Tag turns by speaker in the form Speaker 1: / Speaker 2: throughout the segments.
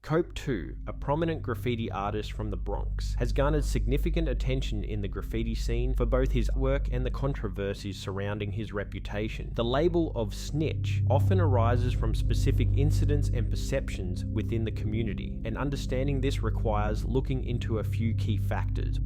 Speaker 1: Cope2, a prominent graffiti artist from the Bronx, has garnered significant attention in the graffiti scene for both his work and the controversies surrounding his reputation. The label of Snitch often arises from specific incidents and perceptions within the community, and understanding this requires looking into a few key factors.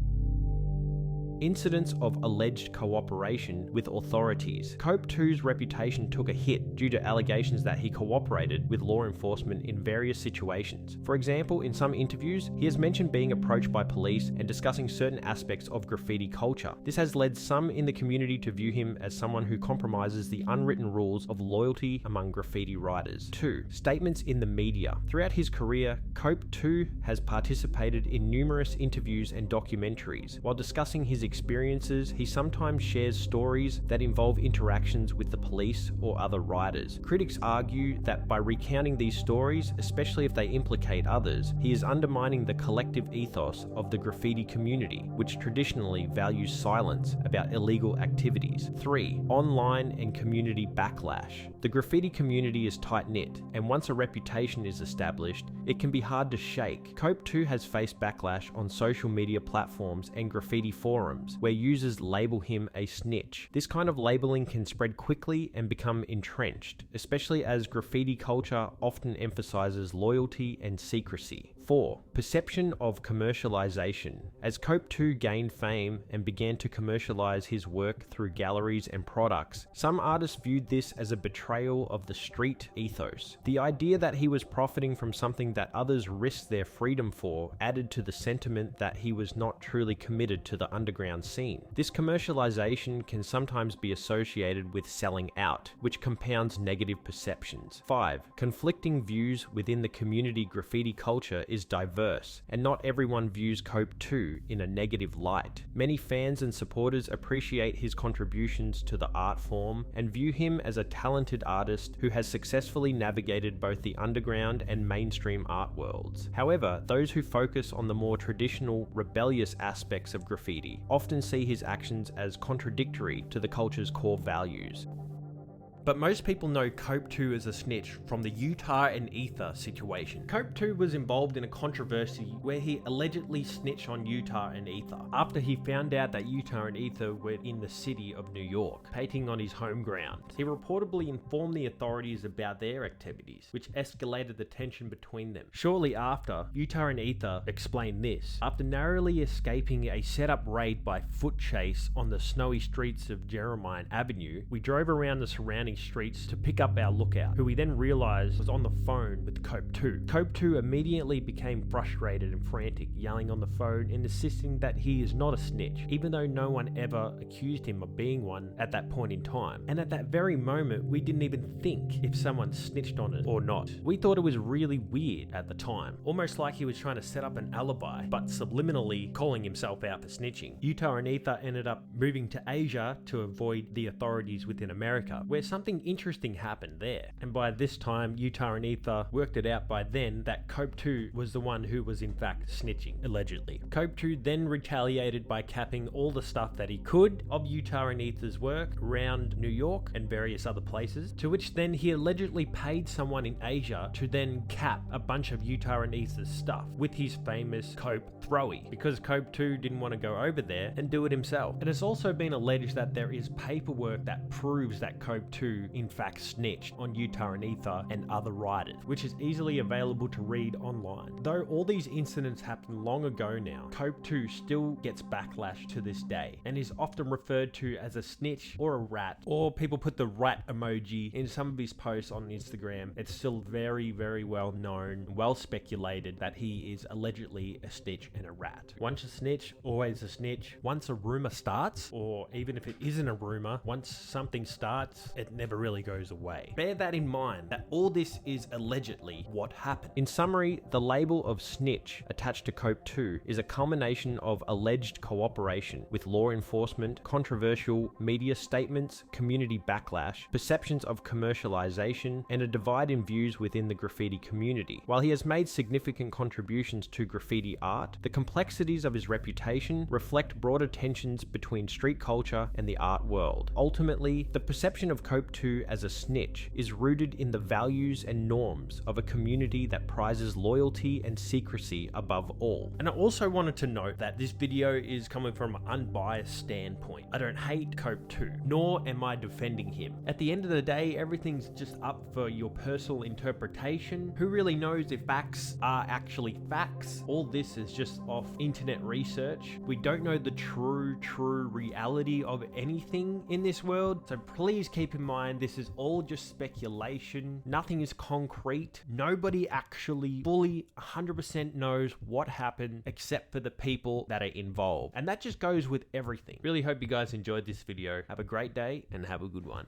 Speaker 1: Incidents of alleged cooperation with authorities. Cope2's reputation took a hit due to allegations that he cooperated with law enforcement in various situations. For example, in some interviews, he has mentioned being approached by police and discussing certain aspects of graffiti culture. This has led some in the community to view him as someone who compromises the unwritten rules of loyalty among graffiti writers. 2. Statements in the media. Throughout his career, Cope2 has participated in numerous interviews and documentaries. While discussing his experiences, he sometimes shares stories that involve interactions with the police or other writers. Critics argue that by recounting these stories, especially if they implicate others, he is undermining the collective ethos of the graffiti community, which traditionally values silence about illegal activities. 3. Online and community backlash. The graffiti community is tight-knit, and once a reputation is established, it can be hard to shake. Cope2 has faced backlash on social media platforms and graffiti forums, where users label him a snitch. This kind of labeling can spread quickly and become entrenched, especially as graffiti culture often emphasizes loyalty and secrecy. 4. Perception of commercialization. As Cope2 gained fame and began to commercialize his work through galleries and products, some artists viewed this as a betrayal of the street ethos. The idea that he was profiting from something that others risked their freedom for added to the sentiment that he was not truly committed to the underground scene. This commercialization can sometimes be associated with selling out, which compounds negative perceptions. 5. Conflicting views within the community. Graffiti culture is diverse, and not everyone views Cope2 in a negative light. Many fans and supporters appreciate his contributions to the art form and view him as a talented artist who has successfully navigated both the underground and mainstream art worlds. However, those who focus on the more traditional, rebellious aspects of graffiti often see his actions as contradictory to the culture's core values. But most people know Cope2 as a snitch from the Utah and Ether situation. Cope2 was involved in a controversy where he allegedly snitched on Utah and Ether after he found out that Utah and Ether were in the city of New York, painting on his home ground. He reportedly informed the authorities about their activities, which escalated the tension between them. Shortly after, Utah and Ether explained this. After narrowly escaping a set-up raid by foot chase on the snowy streets of Jeremiah Avenue, we drove around the surrounding streets to pick up our lookout, who we then realized was on the phone with Cope2. Cope2 immediately became frustrated and frantic, yelling on the phone and insisting that he is not a snitch, even though no one ever accused him of being one at that point in time. And at that very moment, we didn't even think if someone snitched on us or not. We thought it was really weird at the time, almost like he was trying to set up an alibi, but subliminally calling himself out for snitching. Utah and Ether ended up moving to Asia to avoid the authorities within America, where something interesting happened there. And by this time, Utah and Ether worked it out by then that Cope2 was the one who was in fact snitching, allegedly. Cope2 then retaliated by capping all the stuff that he could of Utah and Ether's work around New York and various other places, to which then he allegedly paid someone in Asia to then cap a bunch of Utah and Ether's stuff with his famous Cope throwy, because Cope2 didn't want to go over there and do it himself. It has also been alleged that there is paperwork that proves that Cope2 in fact snitched on Utah and Ether and other writers, which is easily available to read online. Though all these incidents happened long ago now, Cope2 still gets backlash to this day and is often referred to as a snitch or a rat, or people put the rat emoji in some of his posts on Instagram. It's still very, very well known, well speculated that he is allegedly a snitch and a rat. Once a snitch, always a snitch. Once a rumor starts, or even if it isn't a rumor, once something starts, it never really goes away. Bear that in mind, that all this is allegedly what happened. In summary, the label of snitch attached to Cope2 is a culmination of alleged cooperation with law enforcement, controversial media statements, community backlash, perceptions of commercialization, and a divide in views within the graffiti community. While he has made significant contributions to graffiti art, the complexities of his reputation reflect broader tensions between street culture and the art world. Ultimately, the perception of Cope2 Cope2 as a snitch is rooted in the values and norms of a community that prizes loyalty and secrecy above all. And I also wanted to note that this video is coming from an unbiased standpoint. I don't hate Cope2, nor am I defending him. At the end of the day, everything's just up for your personal interpretation. Who really knows if facts are actually facts? All this is just off internet research. We don't know the true reality of anything in this world, so please keep in mind this is all just speculation. Nothing is concrete. Nobody actually fully 100% knows what happened except for the people that are involved, and that just goes with everything. Really hope you guys enjoyed this video. Have a great day and have a good one.